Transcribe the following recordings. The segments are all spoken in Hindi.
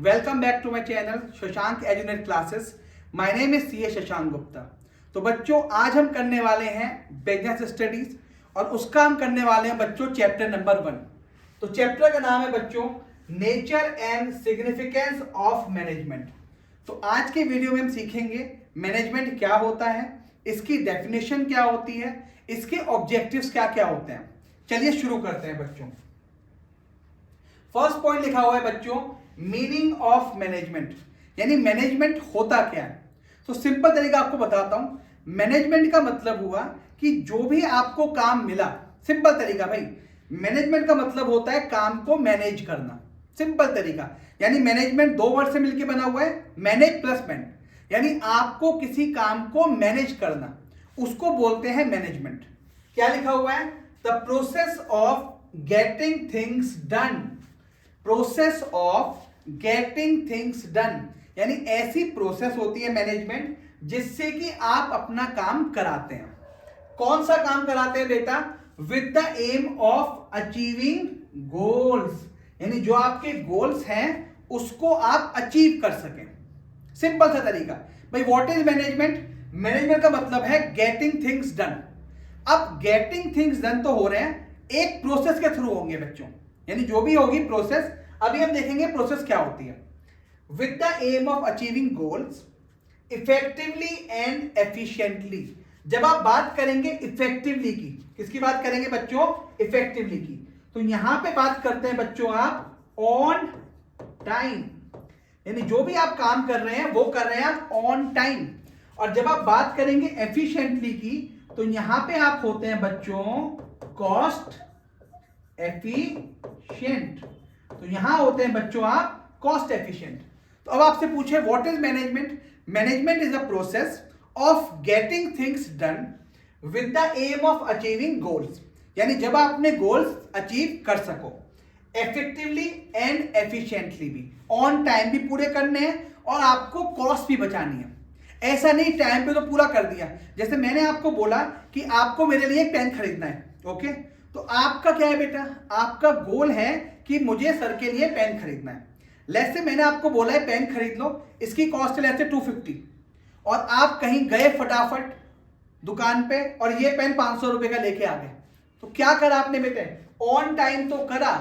Welcome back to my channel Shashank Edunate classes. My name is C A Shashank Gupta. तो बच्चों, आज हम करने वाले हैं बिजनेस स्टडीज और उसका हम करने वाले हैं बच्चों चैप्टर नंबर 1। तो चैप्टर का नाम है बच्चों nature and significance of management. तो आज के वीडियो में हम सीखेंगे मैनेजमेंट क्या होता है, इसकी डेफिनेशन क्या होती है, इसके ऑब्जेक्टिव्स क्या क्या होते हैं। चलिए शुरू करते हैं बच्चों। फर्स्ट पॉइंट लिखा हुआ है बच्चों मीनिंग ऑफ मैनेजमेंट, यानी मैनेजमेंट होता क्या है। तो सिंपल तरीका आपको बताता हूं। मैनेजमेंट का मतलब हुआ कि जो भी आपको काम मिला, सिंपल तरीका भाई, मैनेजमेंट का मतलब होता है काम को मैनेज करना। सिंपल तरीका, यानी मैनेजमेंट दो वर्ड से मिलकर बना हुआ है, मैनेज प्लस मैन, यानी आपको किसी काम को मैनेज करना, उसको बोलते हैं मैनेजमेंट। क्या लिखा हुआ है? The process of getting things done. Process of getting things done, यानी ऐसी प्रोसेस होती है मैनेजमेंट जिससे कि आप अपना काम कराते हैं। कौन सा काम कराते हैं बेटा? With the aim of achieving goals, यानी जो आपके गोल्स हैं उसको आप अचीव कर सकें। सिंपल सा तरीका भाई। What is management? मैनेजमेंट का मतलब है गेटिंग थिंग्स डन। अब गेटिंग थिंग्स डन तो हो रहे हैं एक प्रोसेस के थ्रू होंगे बच्चों, यानी जो भी होगी प्रोसेस। अभी हम देखेंगे प्रोसेस क्या होती है। With the aim of achieving goals effectively and efficiently. जब आप बात करेंगे इफेक्टिवली की, किसकी बात करेंगे बच्चों? इफेक्टिवली की। तो यहां पे बात करते हैं बच्चों आप ऑन टाइम, यानी जो भी आप काम कर रहे हैं वो कर रहे हैं आप ऑन टाइम। और जब आप बात करेंगे एफिशिएंटली की, तो यहां पे आप होते हैं बच्चों कॉस्ट एफिशिएंट। तो यहां होते हैं बच्चों आप कॉस्ट एफिशिएंट। तो अब आपसे पूछे what is management? Management is a process of getting things done with the aim of achieving goals, यानी जब आप अपने गोल्स अचीव कर सको इफेक्टिवली एंड एफिशिएंटली भी, ऑन टाइम भी पूरे करने हैं और आपको कॉस्ट भी बचानी है। ऐसा नहीं टाइम पे तो पूरा कर दिया। जैसे मैंने आपको बोला कि आपको मेरे लिए एक पेन खरीदना है, ओके? तो आपका क्या है बेटा? आपका गोल है कि मुझे सर के लिए पेन खरीदना है। लेट्स से मैंने आपको बोला है पेन खरीद लो, इसकी कॉस्ट है लेट्स से 250, और आप कहीं गए फटाफट दुकान पे और ये पेन 500 रुपए का लेके आ गए। तो क्या करा आपने बेटे? ऑन टाइम तो करा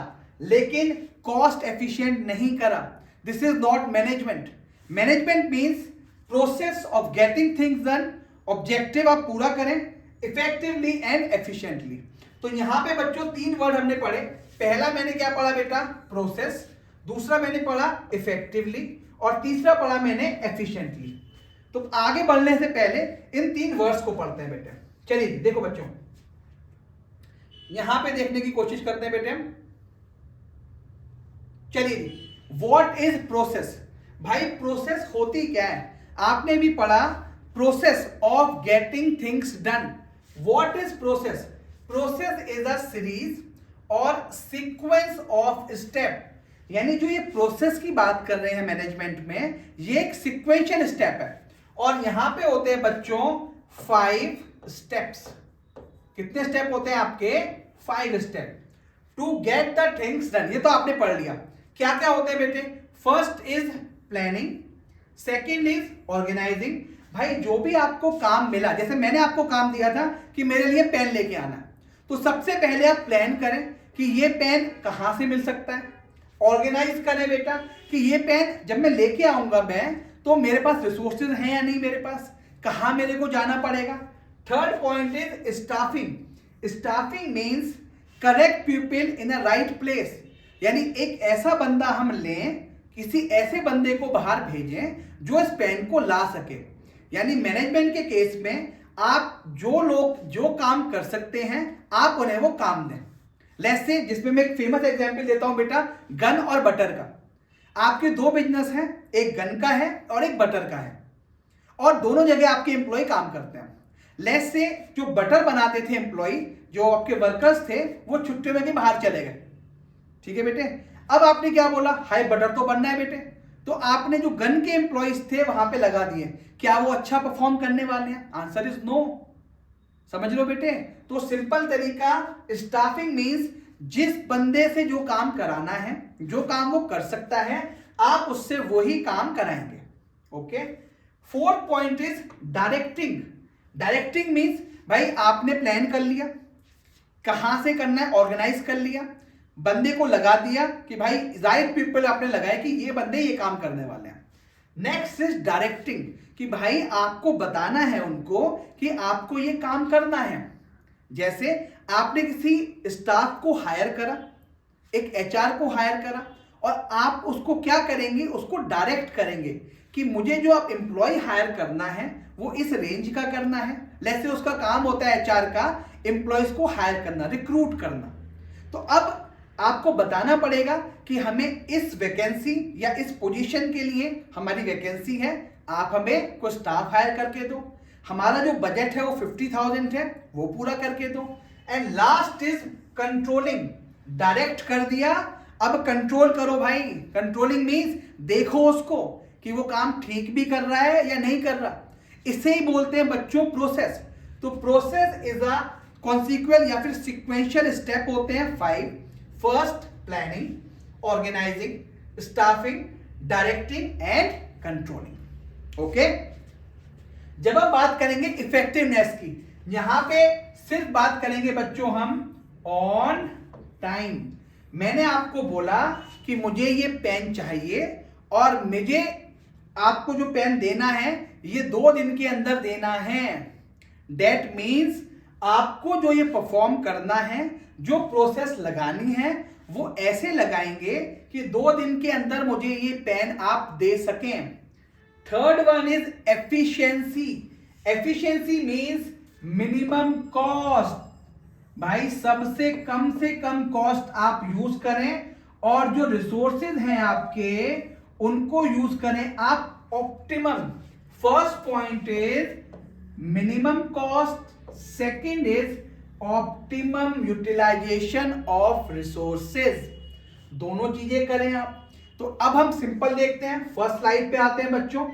लेकिन कॉस्ट एफिशिएंट नहीं करा। This is not management. Management means process of getting things done, objective आप पूरा करें इफेक्टिवली एंड एफिशिएंटली। तो यहां पे बच्चों तीन वर्ड हमने पढ़े। पहला मैंने क्या पढ़ा बेटा? प्रोसेस। दूसरा मैंने पढ़ा इफेक्टिवली, और तीसरा पढ़ा मैंने एफिशिएंटली। तो आगे बढ़ने से पहले इन तीन वर्ड्स को पढ़ते हैं बेटे। चलिए देखो बच्चों, यहां पे देखने की कोशिश करते हैं बेटे हम। चलिए, व्हाट इज प्रोसेस? भाई प्रोसेस होती क्या है? आपने भी पढ़ा process of getting things done. What is process? Process is a series और सीक्वेंस ऑफ स्टेप, यानी जो ये प्रोसेस की बात कर रहे हैं मैनेजमेंट में, ये एक सीक्वेंशियल स्टेप है। और यहां पे होते हैं बच्चों 5 स्टेप्स। कितने स्टेप होते हैं आपके? 5 step to get the things done. ये तो आपने पढ़ लिया। क्या क्या होते हैं बेटे? First is planning, second is organising. भाई जो भी आपको काम मिला, जैसे मैंने आपको काम दिया था कि मेरे लिए पेन लेके आना, तो सबसे पहले आप प्लान करें कि ये पेन कहां से मिल सकता है। ऑर्गेनाइज करें बेटा कि ये पेन जब मैं लेके आऊंगा मैं, तो मेरे पास रिसोर्सेज हैं या नहीं, मेरे पास कहां मेरे को जाना पड़ेगा। Third point is staffing. Staffing means correct people in a right place, यानी एक ऐसा बंदा हम लें, किसी ऐसे बंदे को बाहर भेजें जो इस पेन को ला सके। यानी मैनेजमेंट के केस में आप जो लोग जो काम कर सकते हैं आप उन्हें वो काम दें। लेट्स से, जिसमें मैं एक फेमस एग्जांपल देता हूं बेटा, गन और बटर का। आपके दो बिजनेस हैं, एक गन का है और एक बटर का है, और दोनों जगह आपके एम्प्लॉय काम करते हैं। लेट्स से जो बटर बनाते थे एम्प्लॉय, जो आपके वर्कर्स थे, वो छुट्टी में के बाहर चले गए, ठीक है बेटे? अब आपने क्या बोला? हाय बटर तो बनना है बेटे। तो आपने जो गन के एम्प्लॉयज थे वहां पे लगा दिए। क्या वो अच्छा परफॉर्म करने वाले हैं? Answer is no. समझ लो बेटे। तो सिंपल तरीका, स्टाफिंग मींस जिस बंदे से जो काम कराना है, जो काम वो कर सकता है, आप उससे वही काम कराएंगे। Okay, fourth point is directing. Directing means भाई आपने प्लान कर लिया, कहां से करना है ऑर्गेनाइज कर लिया, बंदे को लगा दिया कि भाई राइट पीपल आपने लगाए कि ये बंदे ये काम करने वाले हैं। नेक्स्ट इज डायरेक्टिंग, कि भाई आपको बताना है उनको कि आपको ये काम करना है। जैसे आपने किसी स्टाफ को हायर करा, एक एचआर को हायर करा, और आप उसको क्या करेंगे, उसको डायरेक्ट करेंगे कि मुझे जो आप एम्प्लॉय हायर करना है वो इस रेंज का करना है। जैसे उसका काम होता है एचआर का एम्प्लॉयज को हायर करना, रिक्रूट करना। तो अब आपको बताना पड़ेगा कि हमें इस वैकेंसी या इस पोजीशन के लिए हमारी वैकेंसी है, आप हमें कोई स्टाफ हायर करके दो, हमारा जो बजट है वो 50,000 है, वो पूरा करके दो। And last is controlling. Direct कर दिया, अब कंट्रोल करो भाई। कंट्रोलिंग मीन्स देखो उसको कि वो काम ठीक भी कर रहा है या नहीं कर रहा। इसे ही बोलते हैं बच्चों प्रोसेस। तो प्रोसेस इज अ कॉन्सिक्वेंस या फिर सिक्वेंशियल स्टेप होते हैं 5। First planning, organising, staffing, directing and controlling. Okay, जब हम बात करेंगे इफेक्टिवनेस की, यहां पे सिर्फ बात करेंगे बच्चों हम ऑन टाइम। मैंने आपको बोला कि मुझे ये पेन चाहिए और मुझे आपको जो पेन देना है ये 2 दिन के अंदर देना है। दैट मीन्स आपको जो ये परफॉर्म करना है, जो प्रोसेस लगानी है, वो ऐसे लगाएंगे कि 2 दिन के अंदर मुझे ये पेन आप दे सकें। Third one is efficiency. Efficiency means minimum cost. भाई सबसे कम कॉस्ट आप यूज करें और जो रिसोर्सेज हैं आपके उनको यूज करें आप optimum. First point is minimum cost, second is optimum utilisation of resources. दोनों चीजें करें आप। तो अब हम सिंपल देखते हैं, फर्स्ट स्लाइड पे आते हैं बच्चों।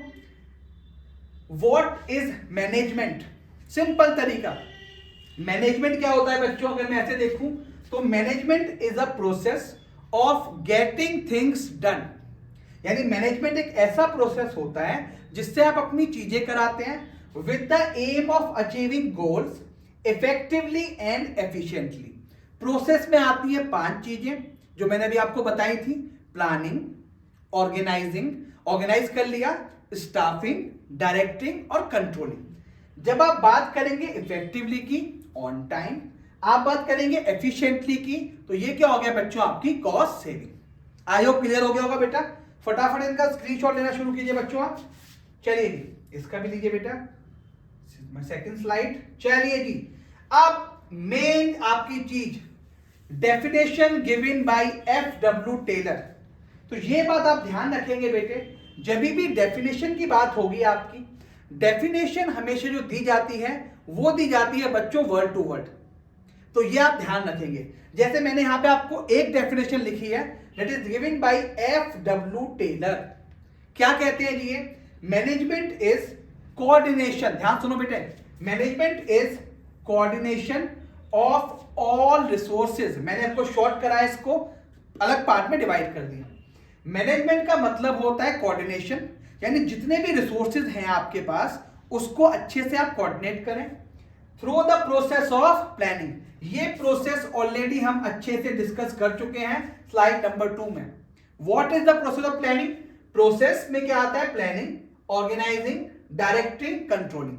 What is management? सिंपल तरीका। मैनेजमेंट क्या होता है बच्चों, अगर मैं ऐसे देखूं तो management is a process of getting things done. यानी मैनेजमेंट एक ऐसा प्रोसेस होता है जिससे आप अपनी चीजें कराते हैं with the aim of achieving goals effectively and efficiently. Process में आती है 5 चीजें जो मैंने अभी आपको बताई थी। प्लानिंग, ऑर्गेनाइजिंग, ऑर्गेनाइज कर लिया, स्टाफिंग, डायरेक्टिंग और कंट्रोलिंग। जब आप बात करेंगे इफेक्टिवली की, ऑन टाइम, आप बात करेंगे एफिशिएंटली की, तो ये क्या हो गया बच्चों, आपकी cost saving. I hope clear हो गया होगा बेटा। फटाफट इनका स्क्रीनशॉट लेना शुरू कीजिए बच्चों आप। चलिए जी, इसका भी लीजिए बेटा, सेकंड स्लाइड। चलिए जी, अब मेन आपकी चीज, definition given by F W. Taylor. तो ये बात आप ध्यान रखेंगे बेटे, जब भी डेफिनेशन की बात होगी आपकी, डेफिनेशन हमेशा जो दी जाती है वो दी जाती है बच्चों वर्ड टू वर्ड। तो ये आप ध्यान रखेंगे। जैसे मैंने यहां पे आपको एक डेफिनेशन लिखी है, that is given by F W. Taylor. क्या कहते हैं जी ये? मैनेजमेंट इज कोऑर्डिनेशन, ध्यान सुनो बेटे, management is coordination of all resources. मैंने आपको शॉर्ट करा है, इसको अलग पार्ट में डिवाइड कर दिया। मैनेजमेंट का मतलब होता है कोऑर्डिनेशन, यानी जितने भी रिसोर्सेज हैं आपके पास उसको अच्छे से आप कोऑर्डिनेट करें through the process of planning. ये प्रोसेस ऑलरेडी हम अच्छे से डिस्कस कर चुके हैं स्लाइड नंबर 2 में। What is the process of planning? Process में क्या आता है? Planning, organising, directing, controlling.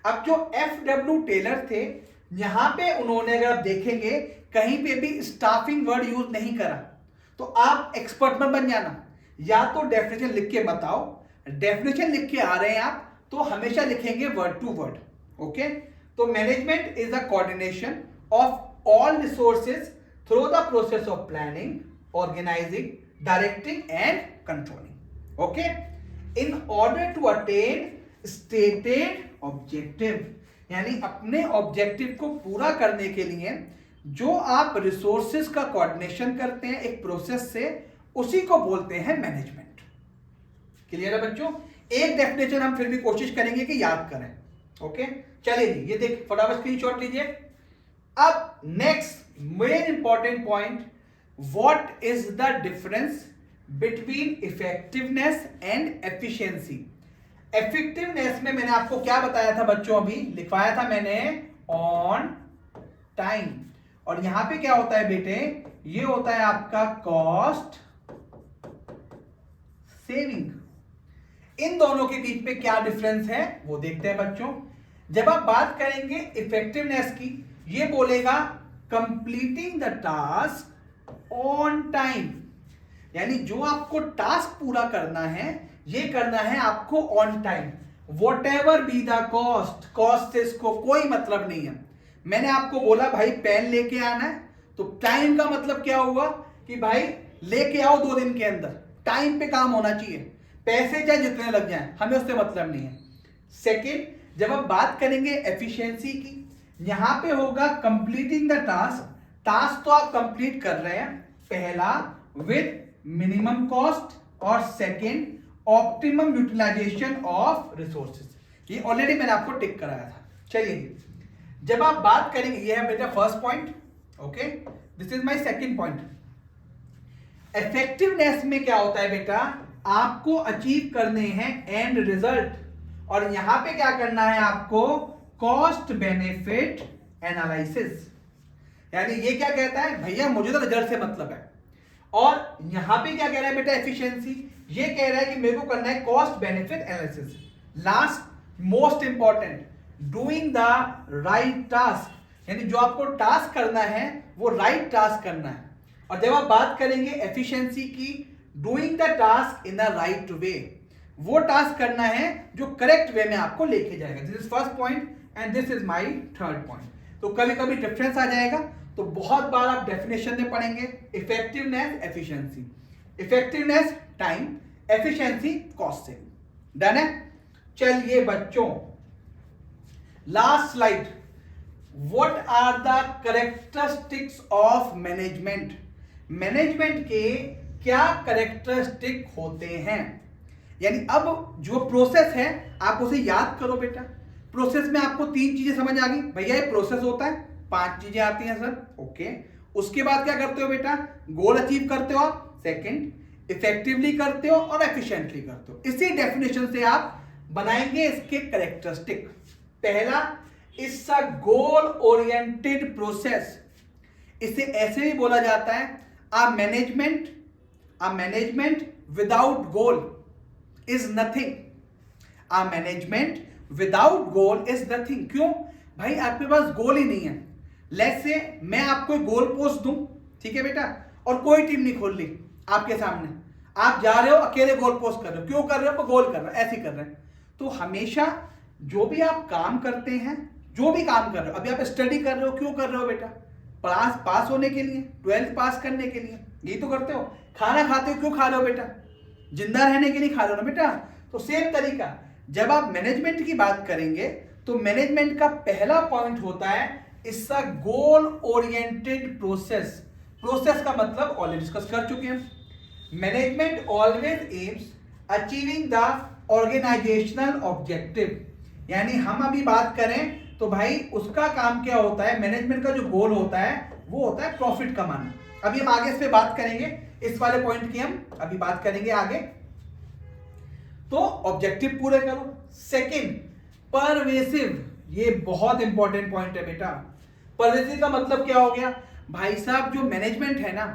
अब जो एफ.डब्ल्यू. टेलर थे, यहां पे उन्होंने, अगर आप देखेंगे, कहीं पे भी स्टाफिंग वर्ड यूज नहीं करा। तो आप एक्सपर्ट मत बन जाना, या तो डेफिनेशन लिख के बताओ, डेफिनेशन लिख के आ रहे हैं आप तो हमेशा लिखेंगे वर्ड टू वर्ड। ओके, तो management is a coordination of all resources through the process of planning, organising, directing and controlling. Okay, in order to attain stated objective, यानी अपने ऑब्जेक्टिव को पूरा करने के लिए जो आप रिसोर्सेज का कोऑर्डिनेशन करते हैं एक प्रोसेस से, उसी को बोलते हैं मैनेजमेंट। क्लियर है बच्चों? एक डेफिनेशन हम फिर भी कोशिश करेंगे कि याद करें। ओके, चलिए जी, ये देख फटाफट स्क्रीनशॉट लीजिए। अब next main important point, what is the difference between effectiveness and efficiency. Effectiveness में मैंने आपको क्या बताया था बच्चों, अभी लिखवाया था मैंने ऑन टाइम, और यहां पे क्या होता है बेटे, ये होता है आपका कॉस्ट सेविंग। इन दोनों के बीच में क्या डिफरेंस है वो देखते हैं बच्चों। जब आप बात करेंगे इफेक्टिवनेस की, ये बोलेगा completing the task on time, यानी जो आपको टास्क पूरा करना है ये करना है आपको on time, what ever be the cost. Cost से इसको कोई मतलब नहीं है। मैंने आपको बोला भाई पेन लेके आना है, तो टाइम का मतलब क्या हुआ कि भाई लेके आओ 2 दिन के अंदर, टाइम पे काम होना चाहिए, पैसे चाहे जितने लग जाएं, हमें उससे मतलब नहीं है। सेकेंड, जब आप बात करेंगे एफिशिएंसी की, यहां पे होगा कंप्लीटिंग द टास्क। टास्क तो आप कंप्लीट कर रहे हैं, पहला विद मिनिमम कॉस्ट, और second optimum utilisation of resources. ये ऑलरेडी मैंने आपको टिक कराया था। चलिए, जब आप बात करेंगे, ये है बेटा first point, okay, this is my second point. Effectiveness में क्या होता है बेटा, आपको अचीव करने हैं एंड रिजल्ट, और यहां पे क्या करना है आपको, कॉस्ट बेनिफिट एनालिसिस। यानी ये क्या कहता है, भैया मुझे तो रिजल्ट से मतलब है, और यहां पे क्या कह रहा है बेटा एफिशिएंसी, ये कह रहा है कि मेरे को करना है cost benefit analysis. Last most important, doing the right task, यानी जो आपको टास्क करना है वो राइट टास्क करना है। और जब आप बात करेंगे एफिशिएंसी की, doing the task in the right way, वो टास्क करना है जो करेक्ट वे में आपको लेके जाएगा। This is first point and this is my third point. तो कभी कभी डिफरेंस आ जाएगा, तो बहुत बार आप डेफिनेशन में पढ़ेंगे, effectiveness efficiency, effectiveness time, efficiency cost से। डन है। चलिए बच्चों, last slide, what are the characteristics of management. Management के क्या कैरेक्टरिस्टिक होते हैं, यानी अब जो प्रोसेस है आप उसे याद करो बेटा। प्रोसेस में आपको 3 चीजें समझ आ गई, भैया ये प्रोसेस होता है, 5 चीजें आती हैं सर, ओके। उसके बाद क्या करते हो बेटा, गोल अचीव करते हो आप, सेकंड इफेक्टिवली करते हो, और एफिशिएंटली करते हो। इसी डेफिनेशन से आप बनाएंगे इसके कैरेक्टरिस्टिक। पहला, it's a goal oriented process, इसे ऐसे भी बोला जाता है a management without goal is nothing. A management without goal is nothing. क्यों भाई, आपके पास गोल ही नहीं है। लेट्स से मैं आपको एक गोल पोस्ट दूं, ठीक है बेटा, और कोई टीम नहीं खोल ली आपके सामने, आप जा रहे हो अकेले गोल पोस्ट कर रहे हो, क्यों कर रहे हो, गोल कर रहे हो, ऐसे कर रहे हैं। तो हमेशा जो भी आप काम करते हैं, जो भी काम कर रहे हो, अभी आप स्टडी कर रहे हो, क्यों कर रहे हो बेटा, पास होने के लिए, 12th पास करने के लिए, यही तो करते हो। खाना खाते हो, क्यों खा रहे हो बेटा, जिंदा रहने के लिए खा रहे हो ना बेटा। तो सेम तरीका, जब आप मैनेजमेंट की बात करेंगे तो मैनेजमेंट का पहला पॉइंट होता है it's a goal oriented process. Process का मतलब ऑलरेडी डिस्कस कर चुके हैं। Management always aims achieving the organisational objective, यानी हम अभी बात करें तो भाई उसका काम क्या होता है, मैनेजमेंट का जो गोल होता है वो होता है प्रॉफिट कमाना। अभी हम आगे इस पे बात करेंगे, इस वाले पॉइंट की हम अभी बात करेंगे आगे। तो ऑब्जेक्टिव पूरे करो। सेकंड, परवेसिव, ये बहुत इंपॉर्टेंट पॉइंट है बेटा। परवेसिव का मतलब क्या हो गया भाई साहब, जो मैनेजमेंट है ना,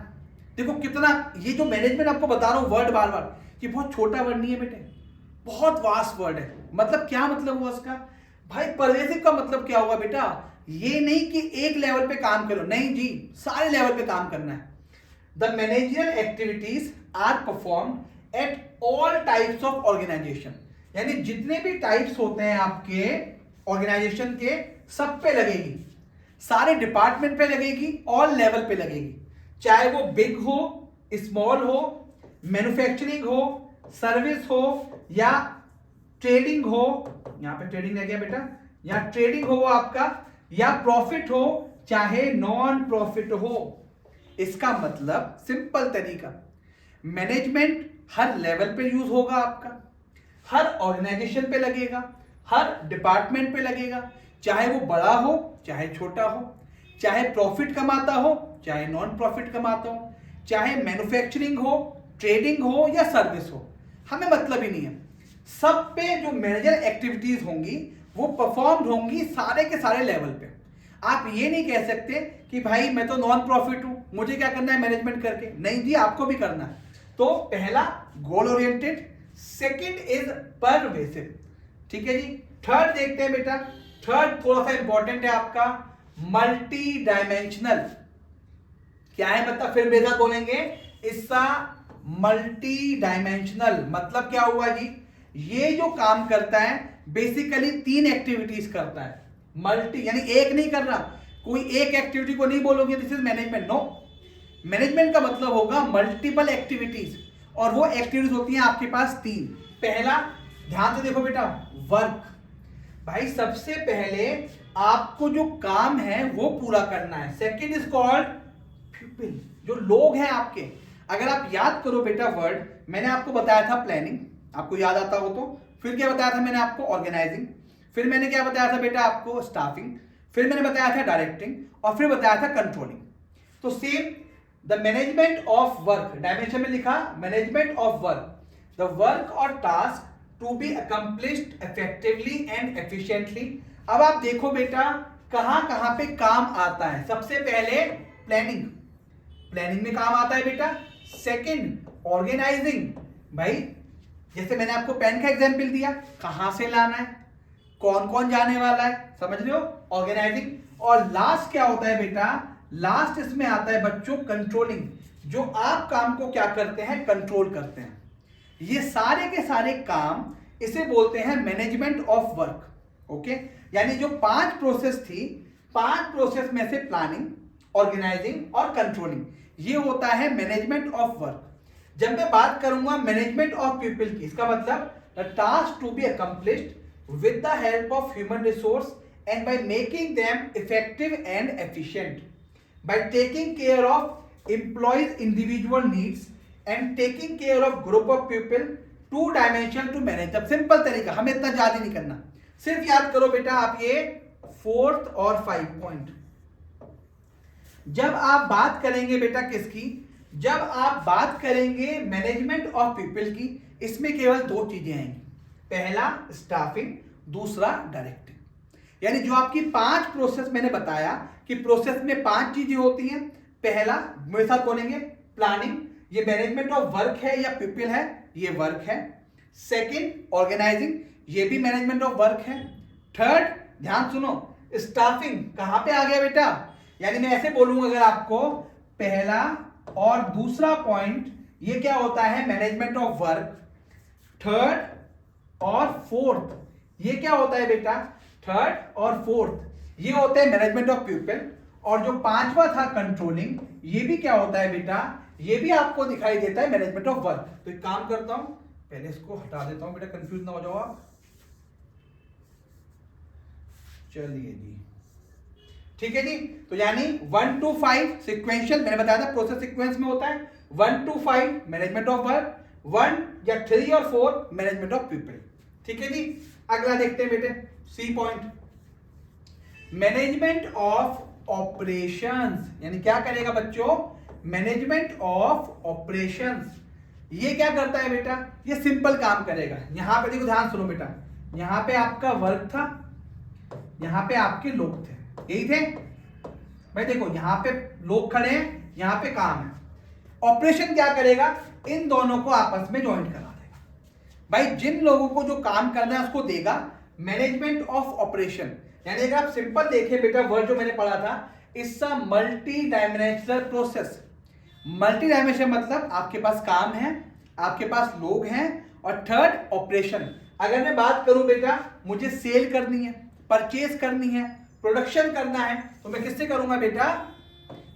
देखो कितना, ये जो मैनेजमेंट आपको बता रहा हूं वर्ड बार बार, ये बहुत छोटा वर्ड नहीं है बेटे, बहुत वास्ट वर्ड है। मतलब क्या मतलब हुआ इसका, भाई परवेसिव का मतलब क्या हुआ बेटा, ये नहीं कि एक लेवल पे काम करो, नहीं जी, सारे लेवल पे काम करना है। The managerial activities are perform at all types of organisation, यानी जितने भी टाइप्स होते हैं आपके ऑर्गेनाइजेशन के, सब पे लगेगी, सारे डिपार्टमेंट पे लगेगी, ऑल लेवल पे लगेगी, चाहे वो बिग हो, स्मॉल हो, मैन्युफैक्चरिंग हो, सर्विस हो, या ट्रेडिंग हो, यहां पे ट्रेडिंग रह गया बेटा, या ट्रेडिंग हो आपका, या प्रॉफिट हो, चाहे नॉन प्रॉफिट हो। इसका मतलब सिंपल तरीका, मैनेजमेंट हर लेवल पे यूज होगा आपका, हर ऑर्गेनाइजेशन पे लगेगा, हर डिपार्टमेंट पे लगेगा, चाहे वो बड़ा हो चाहे छोटा हो, चाहे प्रॉफिट कमाता हो चाहे नॉन प्रॉफिट कमाता हो, चाहे मैन्युफैक्चरिंग हो ट्रेडिंग हो या सर्विस हो, हमें मतलब ही नहीं है। सब पे जो मैनेजर एक्टिविटीज होंगी वो परफॉर्म्ड होंगी सारे के सारे लेवल पे। आप ये नहीं कह सकते कि भाई मैं तो नॉन प्रॉफिट हूं, मुझे क्या करना है मैनेजमेंट करके, नहीं जी आपको भी करना है। तो पहला गोल ओरिएंटेड, सेकंड इज परवेसिव, ठीक है जी। थर्ड देखते हैं बेटा, थर्ड थोड़ा सा इंपॉर्टेंट है आपका, मल्टी डायमेंशनल। क्या है मतलब, फिर बेटा बोलेंगे इसका मल्टी डायमेंशनल मतलब क्या हुआ जी, ये जो काम करता है बेसिकली 3 एक्टिविटीज करता है। मल्टी यानी एक नहीं कर रहा, कोई एक एक्टिविटी को नहीं बोलोगे this is management, no. Management का मतलब होगा मल्टीपल एक्टिविटीज, और वो एक्टिविटीज होती हैं आपके पास 3। पहला, ध्यान से देखो बेटा, वर्क। भाई सबसे पहले आपको जो काम है वो पूरा करना है। सेकंड इज कॉल्ड पीपल, जो लोग हैं आपके। अगर आप याद करो बेटा वर्ड, मैंने आपको बताया था प्लानिंग, आपको याद आता हो तो। फिर क्या बताया था मैंने आपको, ऑर्गेनाइजिंग। फिर मैंने क्या बताया था बेटा आपको, स्टाफिंग। फिर मैंने बताया था डायरेक्टिंग, और फिर बताया था कंट्रोलिंग। तो same the management of work, dimension में लिखा management of work, the work और task to be accomplished effectively and efficiently. अब आप देखो बेटा कहां कहां पे काम आता है। सबसे पहले प्लानिंग, प्लानिंग में काम आता है बेटा। सेकंड ऑर्गेनाइजिंग, भाई जैसे मैंने आपको पेन का एग्जांपल दिया, कहां से लाना है, कौन कौन जाने वाला है, समझ रहे हो, ऑर्गेनाइजिंग। और लास्ट क्या होता है बेटा, लास्ट इसमें आता है बच्चों कंट्रोलिंग, जो आप काम को क्या करते हैं, कंट्रोल करते हैं। ये सारे के सारे काम इसे बोलते हैं मैनेजमेंट ऑफ वर्क, ओके। यानी जो 5 प्रोसेस थी, 5 प्रोसेस में से प्लानिंग, ऑर्गेनाइजिंग और कंट्रोलिंग, ये होता है मैनेजमेंट ऑफ वर्क। जब मैं बात करूंगा मैनेजमेंट ऑफ पीपल की, इसका मतलब the task to be accomplished with the help of human resource and by making them effective and efficient, by taking care of employees individual needs and taking care of group of people, 2 dimension to manage. अब सिंपल तरीका, हमें इतना ज्यादा नहीं करना, सिर्फ याद करो बेटा आप ये 4th और 5 पॉइंट। जब आप बात करेंगे बेटा किसकी, जब आप बात करेंगे मैनेजमेंट ऑफ पीपल की, इसमें केवल 2 चीजें आएंगी, पहला स्टाफिंग, दूसरा डायरेक्टिंग। यानी जो आपकी 5 प्रोसेस मैंने बताया कि प्रोसेस में 5 चीजें होती हैं। पहला मेरे साथ बोलेंगे प्लानिंग, ये मैनेजमेंट ऑफ वर्क है या पीपल है, ये वर्क है। सेकंड ऑर्गेनाइजिंग, ये भी मैनेजमेंट ऑफ वर्क है। थर्ड, ध्यान सुनो, स्टाफिंग कहां पे आ गया बेटा, यानी मैं ऐसे बोलूंगा अगर आपको, पहला और दूसरा पॉइंट ये क्या होता है, मैनेजमेंट ऑफ वर्क। थर्ड और फोर्थ ये क्या होता है बेटा, थर्ड और फोर्थ ये होते हैं मैनेजमेंट ऑफ पीपल। और जो 5वां था कंट्रोलिंग, ये भी क्या होता है बेटा, ये भी आपको दिखाई देता है मैनेजमेंट ऑफ वर्क। तो एक काम करता हूं, पहले इसको हटा देता हूं बेटा, कंफ्यूज ना हो जाओ आप। चलिए जी, ठीक है जी। तो यानी 1 to 5 सिक्वेंशियल, मैंने बताया था प्रोसेस सीक्वेंस में होता है 1 to 5 मैनेजमेंट ऑफ वर्क, 1 या 3 और 4 मैनेजमेंट ऑफ पीपल, ठीक है जी। अगला देखते हैं बेटे, C point, management of operations. यानी क्या करेगा बच्चों, मैनेजमेंट ऑफ ऑपरेशंस। ये क्या करता है बेटा, ये सिंपल काम करेगा। यहां पे देखो, ध्यान सुनो बेटा, यहां पे आपका वर्क था, यहां पे आपके लोग थे, यही थे भाई। देखो यहां पे लोग खड़े हैं, यहां पे काम है। ऑपरेशन क्या करेगा, इन दोनों को आपस में ज्वाइन करा देगा। भाई जिन लोगों को जो काम करना है उसको देगा मैनेजमेंट ऑफ ऑपरेशन। यानी अगर आप सिंपल देखें बेटा, वर्ड जो मैंने पढ़ा था, it's a multi dimensional process. Multi dimension मतलब आपके पास काम है, आपके पास लोग हैं, और थर्ड ऑपरेशन। अगर मैं बात करूं बेटा, मुझे सेल करनी है, परचेज करनी है, प्रोडक्शन करना है, तो मैं किससे करूंगा बेटा,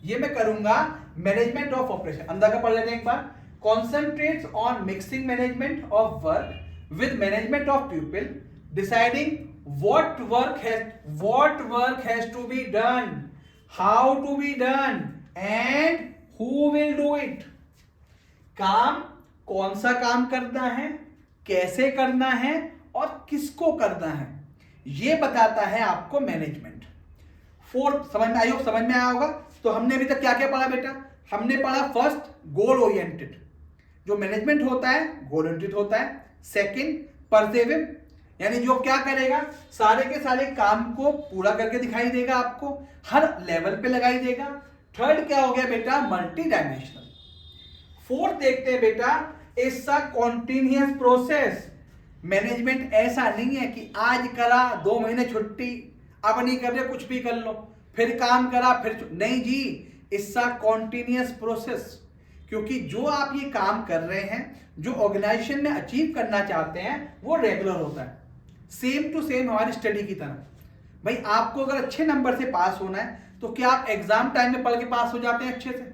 ये मैं करूंगा मैनेजमेंट ऑफ ऑपरेशन। अंदर का पढ़ लेते हैं एक बार, concentrates on mixing management of work with management of people, deciding what work has to be done, how to be done and who will do it। काम कौन सा काम करना है, कैसे करना है और किसको करना है, ये बताता है आपको मैनेजमेंट। फोर्थ समझ में आई हो, समझ में आया होगा। तो हमने अभी तक क्या क्या पढ़ा बेटा, हमने पढ़ा फर्स्ट गोल ओरिएंटेड, जो मैनेजमेंट होता है गोल ओरिएंटेड होता है। सेकंड परसेविव, यानी जो क्या करेगा, सारे के सारे काम को पूरा करके दिखाई देगा, आपको हर लेवल पे लगाई देगा। थर्ड क्या हो गया बेटा, मल्टी डायमेंशनल। फोर्थ देखते हैं बेटा, it's a continuous process. Management ऐसा नहीं है कि आज करा 2 महीने छुट्टी, अब नहीं कर रहे कुछ भी कर लो, फिर काम करा फिर नहीं जी, इट्स अ कॉन्टिन्यूअस प्रोसेस। क्योंकि जो आप ये काम कर रहे हैं, जो ऑर्गेनाइजेशन में अचीव करना चाहते हैं, वो रेगुलर होता है, सेम टू सेम हमारी स्टडी की तरह। भाई आपको अगर अच्छे नंबर से पास होना है तो क्या आप एग्जाम टाइम में पढ़ के पास हो जाते हैं अच्छे से?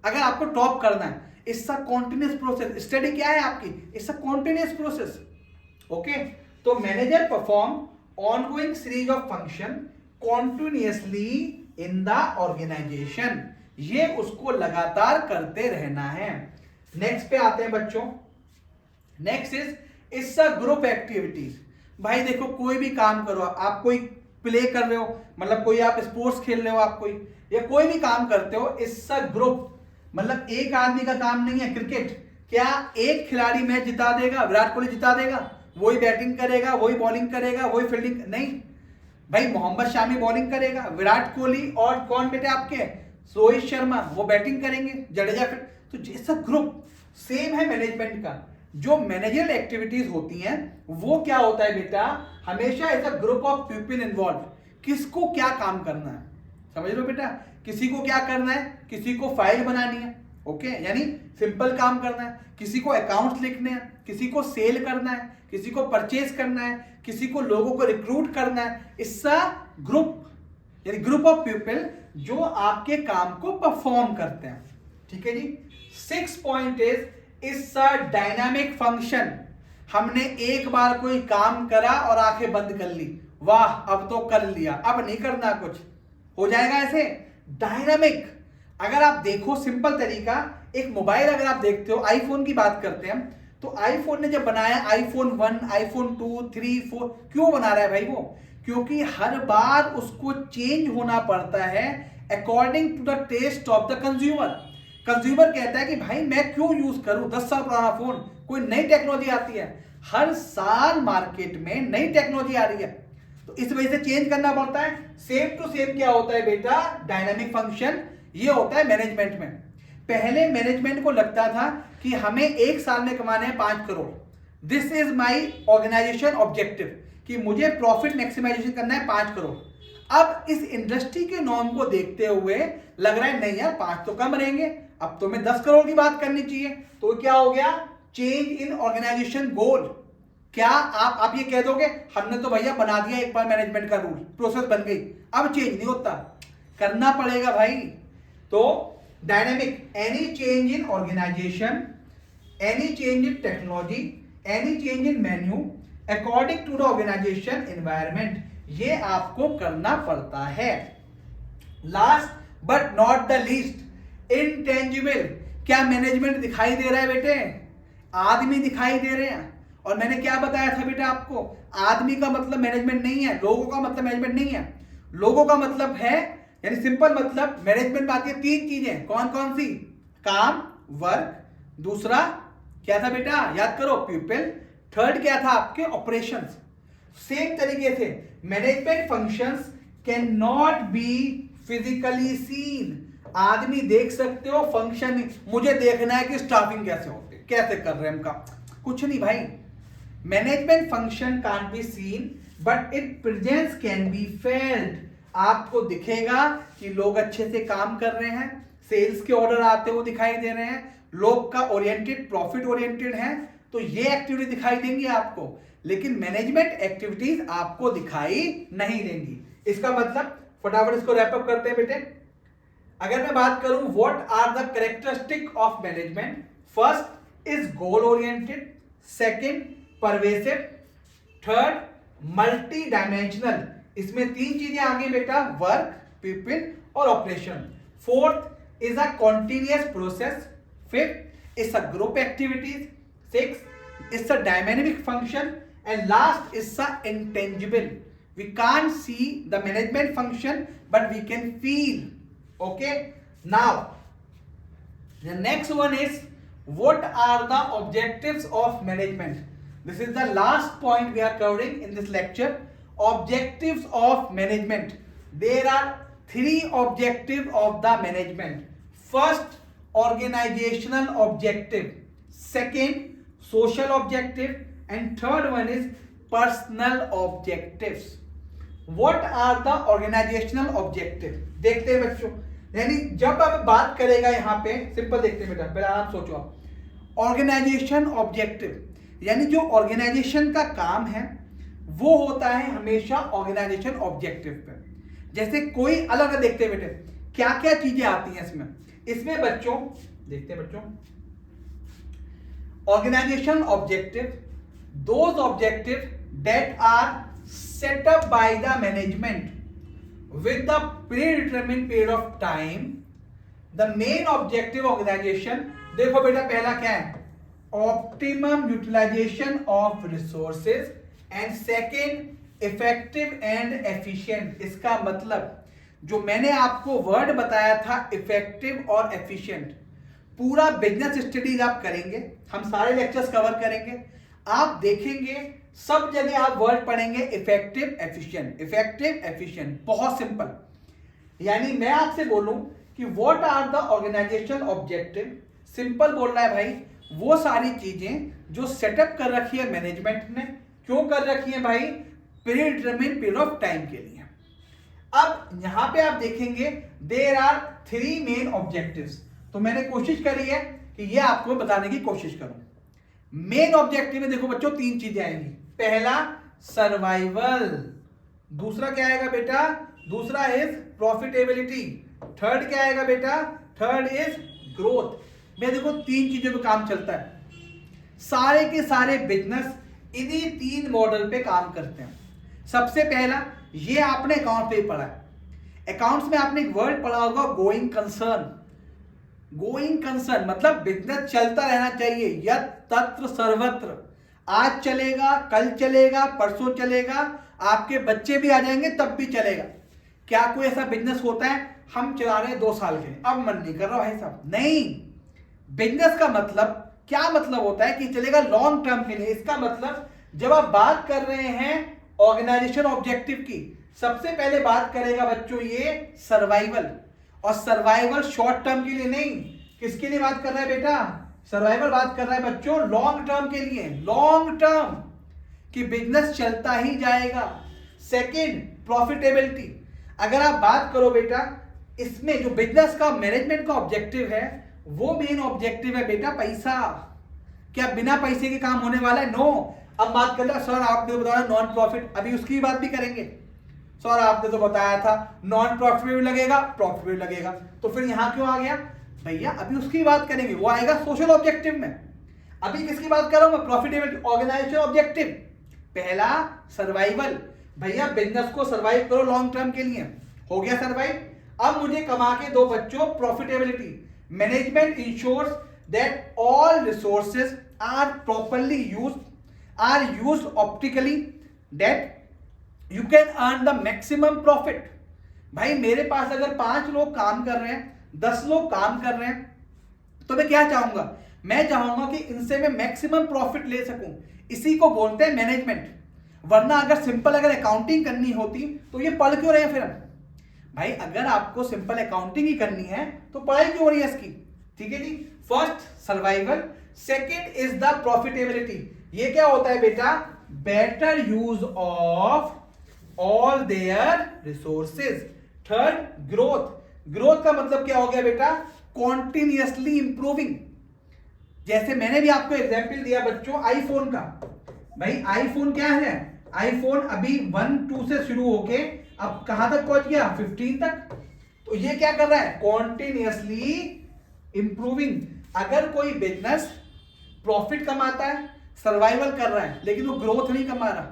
अगर आपको टॉप करना है, it's a continuous process. Study क्या है आपकी, it's a continuous process. Okay, तो manager perform ongoing series of function continuously in the organisation. ये उसको लगातार करते रहना है। नेक्स्ट पे आते हैं बच्चों। Next is it's a group activities. भाई देखो, कोई भी काम करो आप, कोई प्ले कर रहे हो, मतलब कोई आप स्पोर्ट्स खेल रहे हो, आप कोई या कोई भी काम करते हो, इट्स अ ग्रुप। मतलब एक आदमी का काम नहीं है। क्रिकेट, क्या एक खिलाड़ी मैच जिता देगा? विराट कोहली जिता देगा? वही बैटिंग करेगा, वही बॉलिंग करेगा, वही फील्डिंग? नहीं भाई, मोहम्मद शामी बॉलिंग करेगा, विराट कोहली और कौन बेटे आपके, रोहित शर्मा, वो बैटिंग करेंगे, जडेजा फिर। तो जैसा ग्रुप सेम है मैनेजमेंट का। जो मैनेजरल एक्टिविटीज होती हैं वो क्या होता है बेटा, हमेशा as a group of people involve. किसको क्या काम करना है, समझ लो बेटा, किसी को क्या करना है, किसी को फाइल बनानी है, ओके, यानी सिंपल काम करना है, किसी को अकाउंट्स लिखने हैं, किसी को सेल करना है, किसी को परचेज करना है, किसी को लोगों को रिक्रूट करना है। इसका ग्रुप, यानी ग्रुप ऑफ पीपल जो आपके काम को परफॉर्म करते हैं। ठीक है जी। 6 point is it's a dynamic function. हमने एक बार कोई काम करा और आंखें बंद कर ली, वाह अब तो कर लिया, अब नहीं करना, कुछ हो जाएगा ऐसे। डायनामिक, अगर आप देखो सिंपल तरीका, एक मोबाइल अगर आप देखते हो, आईफोन की बात करते हैं, तो आईफोन ने जब बनाया आईफोन 1, आईफोन 2, 3, 4, क्यों बना रहा है भाई वो? क्योंकि हर बार उसको चेंज होना पड़ता है according to the test of the consumer. Consumer कहता है कि भाई मैं क्यों यूज करूं 10 साल पुराना फोन, कोई नई टेक्नोलॉजी आती है, हर साल मार्केट में नई टेक्नोलॉजी आ रही है, तो इस वजह से चेंज करना पड़ता है। सेम टू सेम क्या होता है बेटा, डायनामिक फंक्शन ये होता है मैनेजमेंट में। पहले मैनेजमेंट को लगता था कि हमें एक साल में कमाने हैं 5 crore, this is my organisation objective, कि मुझे प्रॉफिट मैक्सिमाइजेशन करना है 5 करोड़। अब इस इंडस्ट्री के नॉर्म को देखते हुए लग रहा है नहीं यार 5 तो कम रहेंगे, अब तो मैं 10 करोड़ की बात करनी चाहिए। तो क्या हो गया, चेंज इन ऑर्गेनाइजेशन गोल। क्या आप ये कह दोगे हमने तो भैया बना दिया एक बार मैनेजमेंट का रूल, प्रोसेस बन गई, अब चेंज नहीं होता, करना पड़ेगा भाई। तो dynamic, any change in organisation, any change in technology, any change in menu according to the organisation environment, ये आपको करना पड़ता है। Last but not the least, intangible. क्या मैनेजमेंट दिखाई दे रहा है बेटे? आदमी दिखाई दे रहे हैं। और मैंने क्या बताया था बेटा आपको, आदमी का मतलब मैनेजमेंट नहीं है, लोगों का मतलब मैनेजमेंट नहीं है। लोगों का मतलब है, यानी सिंपल मतलब मैनेजमेंट में आती है 3 चीजें, कौन कौन सी? काम, वर्क, दूसरा क्या था बेटा, याद करो, पीपल, थर्ड क्या था आपके, ऑपरेशंस। सेम तरीके से management functions can not be physically seen. आदमी देख सकते हो, फंक्शन मुझे देखना है कि स्टाफिंग कैसे होती है, कैसे कर रहे हैं हम काम, कुछ नहीं भाई। Management function can't be seen but it presence can be failed. आपको दिखेगा कि लोग अच्छे से काम कर रहे हैं, सेल्स के ऑर्डर आते हुए दिखाई दे रहे हैं, लोग का ओरिएंटेड प्रॉफिट ओरिएंटेड है, तो ये एक्टिविटी दिखाई देंगी आपको, लेकिन मैनेजमेंट एक्टिविटीज आपको दिखाई नहीं देंगी। इसका मतलब फटाफट इसको रैप अप करते हैं बेटे। अगर मैं बात करूं what are the characteristic of management, first is goal oriented, second pervasive, third multi dimensional, इसमें 3 चीजें आ गई बेटा, वर्क, पीपल और operation. Fourth is a continuous process, fifth is a group activities, six is a dynamic function, and last is the intangible. We can't see the management function but we can feel. Okay, now the next one is What are the objectives of management? This is the last point we are covering in this lecture. Objectives of management. There are three objectives of the management. First, organizational objective. Second, social objective. And third one is personal objectives. What are the organizational objective? देखते हैं बच्चों, यानी जब आप बात करेगा यहाँ पे सिंपल देखते हैं बेटा, पहले आराम सोचो आप. ऑर्गेनाइजेशन ऑब्जेक्टिव यानी जो ऑर्गेनाइजेशन का काम है वो होता है हमेशा ऑर्गेनाइजेशन ऑब्जेक्टिव पे. जैसे कोई अलग देखते हैं बेटे क्या क्या चीजें आती हैं इसमें बच्चों देखते हैं बच्चों. Organisation objective, those objective that are set up by the management with the predetermined period of time. The main objective organization, देखो बेटा पहला क्या है, optimum utilization of resources and second effective and efficient. इसका मतलब जो मैंने आपको वर्ड बताया था effective और efficient, पूरा बिजनेस स्टडीज आप करेंगे, हम सारे लेक्चर्स कवर करेंगे, आप देखेंगे सब जगह आप वर्ड पढ़ेंगे इफेक्टिव एफिशिएंट. बहुत सिंपल. यानी मैं आपसे बोलूं कि what are the organisational objective, simple बोल रहा है भाई, वो सारी चीजें जो सेटअप कर रखी है मैनेजमेंट ने. क्यों कर रखी है भाई? प्रीडिटरमिन्ड पीरियड ऑफ टाइम के लिए. अब यहां पे आप देखेंगे there are three main objectives. तो मैंने कोशिश करी है कि ये आपको बताने की कोशिश करूं. मेन ऑब्जेक्टिव में देखो बच्चों तीन चीजें आएंगी. पहला सर्वाइवल, दूसरा क्या आएगा बेटा? दूसरा इज प्रॉफिटेबिलिटी. थर्ड क्या आएगा बेटा? Third is growth. मैं देखो तीन चीजों पे काम चलता है. सारे के सारे बिजनेस इन्हीं तीन मॉडल पे काम करते हैं. सबसे पहला ये आपने अकाउंट पे पढ़ा है. अकाउंट्स में आपने एक वर्ड पढ़ा होगा गोइंग कंसर्न. गोइंग कंसर्न मतलब बिजनेस चलता रहना चाहिए, यत् तत्र सर्वत्र. आज चलेगा, कल चलेगा, परसों चलेगा, आपके बच्चे भी आ जाएंगे तब भी चलेगा. क्या कोई ऐसा बिजनेस होता है हम चला रहे हैं 2 साल के लिए, अब मन नहीं कर रहा भाई साहब? नहीं. बिजनेस का मतलब क्या मतलब होता है कि चलेगा लॉन्ग टर्म के लिए. इसका मतलब जब आप बात कर रहे हैं ऑर्गेनाइजेशन ऑब्जेक्टिव की, सबसे पहले बात करेगा बच्चों ये सर्वाइवल. और सर्वाइवल शॉर्ट टर्म के लिए नहीं. किसके लिए बात कर रहा है बेटा? सर्वाइवल बात कर रहा है बच्चों लॉन्ग टर्म के लिए. लॉन्ग टर्म कि बिजनेस चलता ही जाएगा. Second profitability. अगर आप बात करो बेटा इसमें जो बिजनेस का मैनेजमेंट का ऑब्जेक्टिव है वो मेन ऑब्जेक्टिव है बेटा पैसा. क्या बिना पैसे के काम होने वाला है? नो. अब बात कर रहे सर आपने बताया नॉन प्रॉफिट, अभी उसकी बात भी करेंगे. सर आपने तो बताया था नॉन प्रॉफिट भी लगेगा, प्रॉफिट भी लगेगा, तो फिर यहां क्यों आ गया भैया? अभी उसकी बात करेंगे, वो आएगा सोशल ऑब्जेक्टिव में. अभी किसकी बात कर रहा हूं मैं? Profitability, organisation objective. पहला सर्वाइवल, भैया बिजनेस को सर्वाइव करो लॉन्ग टर्म के लिए, हो गया सर्वाइव. अब मुझे कमा के दो बच्चों profitability. Management ensures that all resources are properly used optically that you can earn the maximum profit. भाई मेरे पास अगर 5 लोग काम कर रहे हैं, 10 लोग काम कर रहे हैं, तो मैं क्या चाहूंगा? मैं चाहूंगा कि इनसे मैं मैक्सिमम प्रॉफिट ले सकूं. इसी को बोलते हैं मैनेजमेंट. वरना अगर सिंपल अगर अकाउंटिंग करनी होती तो ये पढ़ क्यों रहे हैं फिर हम? भाई अगर आपको सिंपल अकाउंटिंग ही करनी है तो पढ़ाई क्यों हो रही है इसकी? ठीक है जी. First survival, second is the profitability. ये क्या होता है बेटा? Better use of all their resources. Third growth. Growth का मतलब क्या हो गया बेटा? Continuously improving. जैसे मैंने भी आपको एग्जांपल दिया बच्चों आईफोन का. भाई आईफोन क्या है? आईफोन अभी 1-2 से शुरू होके अब कहां तक पहुंच गया? 15 तक. तो ये क्या कर रहा है? Continuously improving. अगर कोई बिजनेस प्रॉफिट कमाता है, सर्वाइवल कर रहा है, लेकिन वो ग्रोथ नहीं कमा रहा.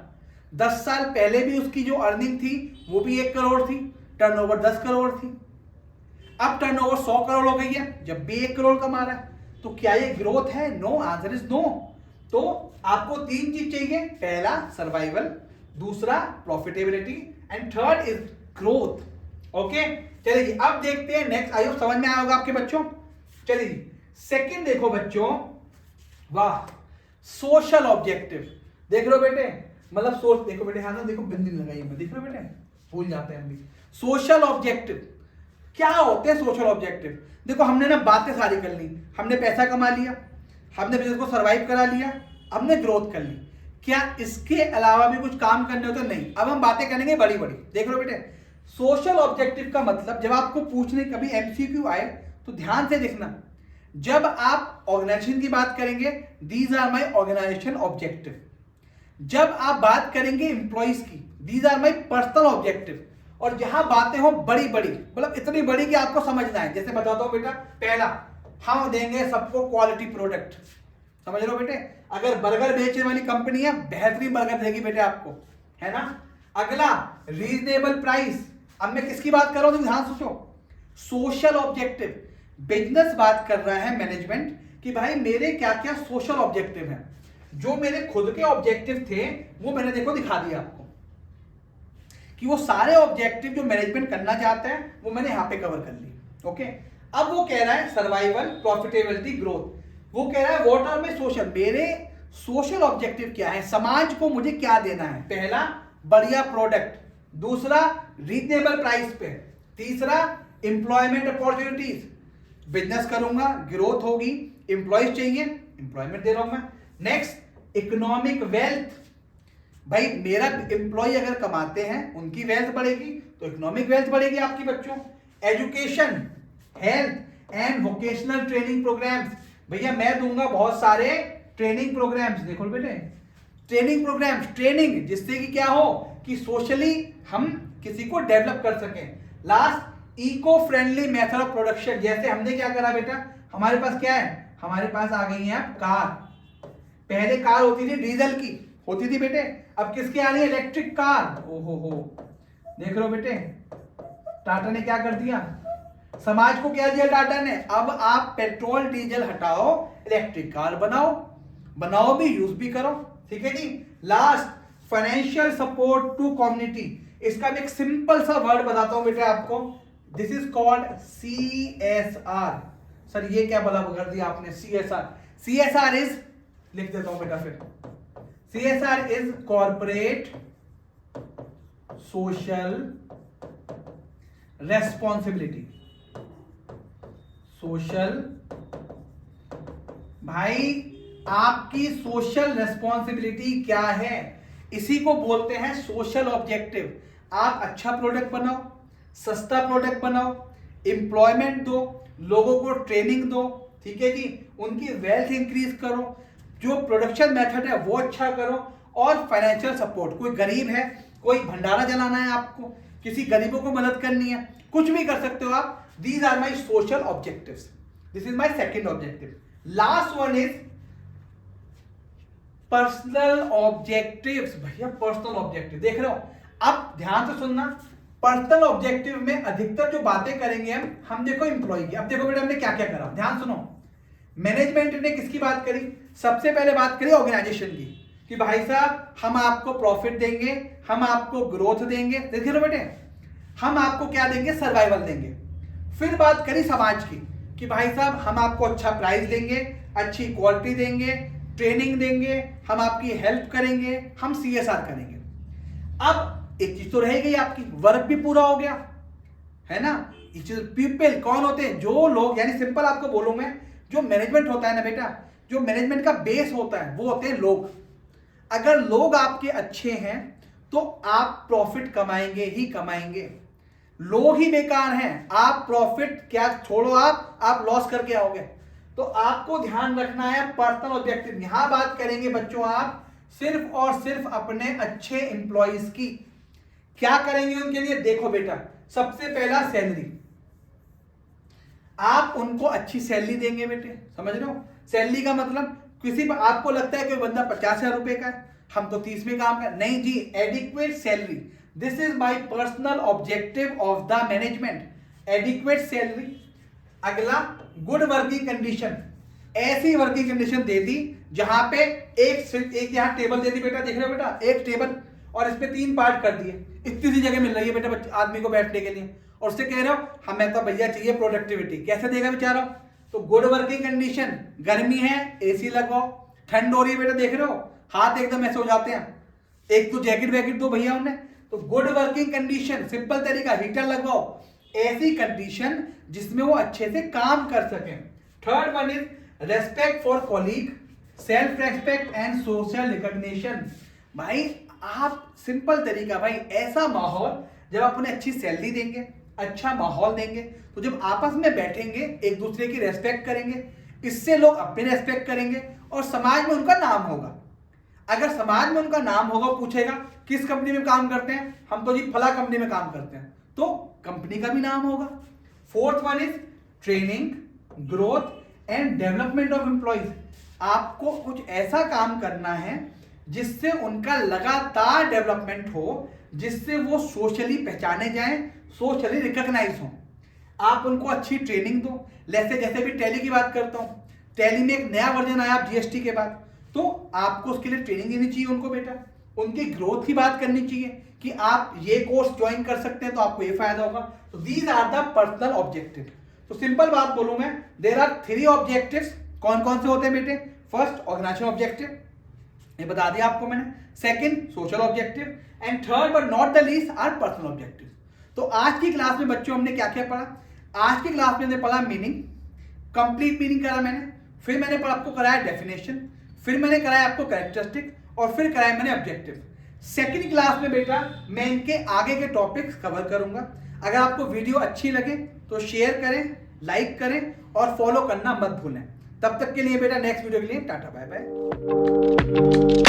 10 साल पहले भी उसकी जो अर्निंग थी वो भी 1 करोड़ थी, टर्नओवर 10 करोड़ थी. अब टर्नओवर 100 करोड़ हो गई है, जब भी 1 करोड़ कमा रहा है. तो क्या ये ग्रोथ है? नो. Answer is no. तो आपको 3 चीज चाहिए. पहला सर्वाइवल, दूसरा profitability and third is growth. Okay चलिए अब देखते हैं नेक्स्ट. आई होप समझ में आया होगा आपके बच्चों. चलिए सेकंड देखो बच्चों, वाह, सोशल ऑब्जेक्टिव। देख लो बेटे, मतलब सोच, देखो बेटे, हाँ ना, देखो बिंदी लगाई मैं, देख लो बेटे, भूल जाते हैं हम भी। सोशल ऑब्जेक्टिव क्या होते हैं? सोशल ऑब्जेक्टिव देखो, हमने ना बातें सारी कर ली, हमने पैसा कमा लिया, हमने बिजनेस को सरवाइव करा लिया, हमने ग्रोथ कर ली, क्या इसके अलावा भी कुछ काम करने होते? नहीं। अब हम बातें करेंगे बड़ी बड़ी। देख लो बेटे, सोशल ऑब्जेक्टिव का मतलब, जब आपको पूछने कभी एमसीक्यू आए तो ध्यान से देखना, जब आप ऑर्गेनाइजेशन की बात करेंगे, these are my organisation objective. जब आप बात करेंगे एम्प्लॉइज की, these are my personal objective. और जहां बातें हो बड़ी बड़ी, मतलब इतनी बड़ी कि आपको समझना है, जैसे बताता हूं बेटा, पहला, हम देंगे सबको क्वालिटी प्रोडक्ट, समझ लो बेटे, अगर बर्गर बेचने वाली कंपनी है, बेहतरीन बर्गर देगी बेटे आपको, है ना। अगला, रीजनेबल प्राइस। अब मैं किसकी बात कर रहा हूं, ध्यान सोचो, सोशल ऑब्जेक्टिव। बिजनेस बात कर रहा है मैनेजमेंट कि भाई मेरे क्या क्या सोशल ऑब्जेक्टिव हैं। जो मेरे खुद के ऑब्जेक्टिव थे वो मैंने देखो दिखा दिया आपको, कि वो सारे ऑब्जेक्टिव जो मैनेजमेंट करना चाहते हैं वो मैंने यहां पे कवर कर लिए। ओके, अब वो कह रहा है सर्वाइवल, प्रॉफिटेबिलिटी, ग्रोथ। वो कह रहा है व्हाट आर माय सोशल, मेरे सोशल ऑब्जेक्टिव क्या है, समाज को मुझे क्या देना है। पहला, बढ़िया प्रोडक्ट। दूसरा, रीजनेबल प्राइस पे। तीसरा, एम्प्लॉयमेंट अपॉर्चुनिटीज, बिजनेस करूंगा, ग्रोथ होगी, एम्प्लॉयज चाहिए, एम्प्लॉयमेंट दे रहा हूं मैं। नेक्स्ट, इकोनॉमिक वेल्थ, भाई मेरा एम्प्लॉय अगर कमाते हैं, उनकी वेल्थ बढ़ेगी तो इकोनॉमिक वेल्थ बढ़ेगी आपकी बच्चों। Education, health and vocational training programmes, भैया मैं दूंगा बहुत सारे ट्रेनिंग प्रोग्राम्स। देखो बेटे, ट्रेनिंग प्रोग्राम्स, ट्रेनिंग जिससे कि क्या हो कि सोशली हम किसी को डेवलप कर सकें। Last, eco friendly method of production, जैसे हमने क्या करा बेटा, हमारे पास क्या है, हमारे पास आ गई है कार। पहले कार होती थी डीजल की, होती थी बेटे, अब किसकी आ रही है, इलेक्ट्रिक कार। ओहो हो, देख लो बेटे, टाटा ने क्या कर दिया, समाज को क्या दिया टाटा ने, अब आप पेट्रोल डीजल हटाओ, इलेक्ट्रिक कार बनाओ, बनाओ भी, यूज भी करो, ठीक है जी। Last, financial support to community, इसका भी एक सिंपल सा वर्ड बताता हूं बेटे आपको, this is called CSR। Sir ये क्या बोला कर दिया आपने, CSR। CSR इज, लिख देता हूं बेटा फिर, CSR is corporate social responsibility. Social, भाई आपकी सोशल रेस्पॉन्सिबिलिटी क्या है, इसी को बोलते हैं सोशल ऑब्जेक्टिव। आप अच्छा प्रोडक्ट बनाओ, सस्ता प्रोडक्ट बनाओ, एम्प्लॉयमेंट दो, लोगों को ट्रेनिंग दो, ठीक है जी, उनकी वेल्थ इंक्रीज करो, जो प्रोडक्शन मेथड है वो अच्छा करो, और फाइनेंशियल सपोर्ट, कोई गरीब है, कोई भंडारा चलाना है आपको, किसी गरीबों को मदद करनी है, कुछ भी कर सकते हो आप। These are my social objectives, this is my second objective. Last one is personal objectives. भैया पर्सनल ऑब्जेक्टिव देख रहे हो, अब ध्यान से सुनना, पर्सनल ऑब्जेक्टिव में अधिकतर जो बातें करेंगे हम देखो एम्प्लॉय की। अब देखो बेटा हमने क्या क्या करा, ध्यान सुनो। मैनेजमेंट ने किसकी बात करी, सबसे पहले बात करी ऑर्गेनाइजेशन की, कि भाई साहब हम आपको प्रॉफिट देंगे, हम आपको ग्रोथ देंगे, देखिए लो बेटे, हम आपको क्या देंगे, सर्वाइवल देंगे। फिर बात करी समाज की, कि भाई साहब हम आपको अच्छा प्राइस देंगे, अच्छी क्वालिटी देंगे, ट्रेनिंग देंगे, हम आपकी हेल्प करेंगे, हम CSR करेंगे। अब एक चीज तो रह गई आपकी, वर्क भी पूरा हो गया, है ना। पीपल कौन होते हैं, जो लोग, यानी सिंपल आपको बोलूं मैं, जो मैनेजमेंट होता है ना बेटा, जो मैनेजमेंट का बेस होता है वो होते हैं लोग। अगर लोग आपके अच्छे हैं तो आप प्रॉफिट कमाएंगे ही कमाएंगे। लोग ही बेकार हैं, आप प्रॉफिट क्या छोड़ो, आप लॉस करके आओगे। तो आपको ध्यान रखना है पर्सनल ऑब्जेक्टिव। यहां बात करेंगे बच्चों आप सिर्फ और सिर्फ अपने अच्छे एम्प्लॉइज की। क्या करेंगे उनके लिए, देखो बेटा, सबसे पहला सैलरी, आप उनको अच्छी सैलरी देंगे बेटे, समझ रहे हो। सैलरी का मतलब, किसी पर आपको लगता है कि बंदा 50,000 रुपए का है, हम तो 30 में काम कर, नहीं जी, adequate salary, this is my personal objective of the management, adequate salary. अगला, गुड वर्किंग कंडीशन, ऐसी वर्किंग कंडीशन दे दी जहां पे एक यहां टेबल दे दी बेटा, देख रहे हो बेटा, एक टेबल और इस पे 3 पार्ट कर दिए, इतनी सी जगह मिल रही है बेटा आदमी को बैठने के लिए, और उससे कह रहे हो हमें तो भैया चाहिए प्रोडक्टिविटी, कैसे देगा बेचारा, तो गुड वर्किंग कंडीशन, गर्मी है एसी लगाओ, ठंड हो रही है बेटा देख रहे हो हाथ एकदम ऐसे हो जाते हैं, एक तो जैकेट वैकेट दो भैया उन्हें, तो गुड वर्किंग कंडीशन, सिंपल तरीका हीटर लगवाओ, ऐसी कंडीशन जिसमें वो अच्छे से काम कर सकें। Third one is respect for colleague, self respect and social recognition. भाई आप सिंपल तरीका, भाई ऐसा माहौल जब आप उन्हें अच्छी सैलरी देंगे, अच्छा माहौल देंगे, तो जब आपस में बैठेंगे एक दूसरे की रेस्पेक्ट करेंगे, इससे लोग अपने रेस्पेक्ट करेंगे और समाज में उनका नाम होगा। अगर समाज में उनका नाम होगा, पूछेगा किस कंपनी में काम करते हैं, हम तो जी फला कंपनी में काम करते हैं, तो कंपनी का भी नाम होगा। Fourth one is training, growth and development of employees. आपको कुछ ऐसा काम करना है जिससे उनका लगातार डेवलपमेंट हो, जिससे वो सोशली पहचाने जाएं, सोशली रिकॉग्नाइज हो। आप उनको अच्छी ट्रेनिंग दो, जैसे भी टैली की बात करता हूं, टैली में एक नया वर्जन आया आप जीएसटी के बाद, तो आपको उसके लिए ट्रेनिंग देनी चाहिए उनको बेटा, उनकी ग्रोथ की बात करनी चाहिए कि आप ये कोर्स ज्वाइन कर सकते हैं तो आपको ये फायदा होगा। तो these are the personal objective. तो सिंपल बात बोलूं मैं, देयर आर 3 ऑब्जेक्टिव्स। कौन कौन से होते हैं बेटे? फर्स्ट ऑर्गेनाइजेशन ऑब्जेक्टिव, ये बता दिया आपको मैंने, second social objective, and third but not the least are personal objective. तो आज की क्लास में बच्चों हमने क्या क्या पढ़ा? आज की क्लास में हमने पढ़ा मीनिंग, कंप्लीट मीनिंग करा मैंने, फिर मैंने आपको कराया डेफिनेशन, फिर मैंने कराया आपको कैरेक्टरिस्टिक, और फिर कराया मैंने ऑब्जेक्टिव। सेकंड क्लास में बेटा मैं इनके आगे के टॉपिक्स कवर करूंगा। अगर आपको वीडियो अच्छी लगे तो शेयर करें, लाइक करें और फॉलो करना मत भूलें। तब तक के लिए बेटा नेक्स्ट वीडियो के लिए टाटा बाय बाय।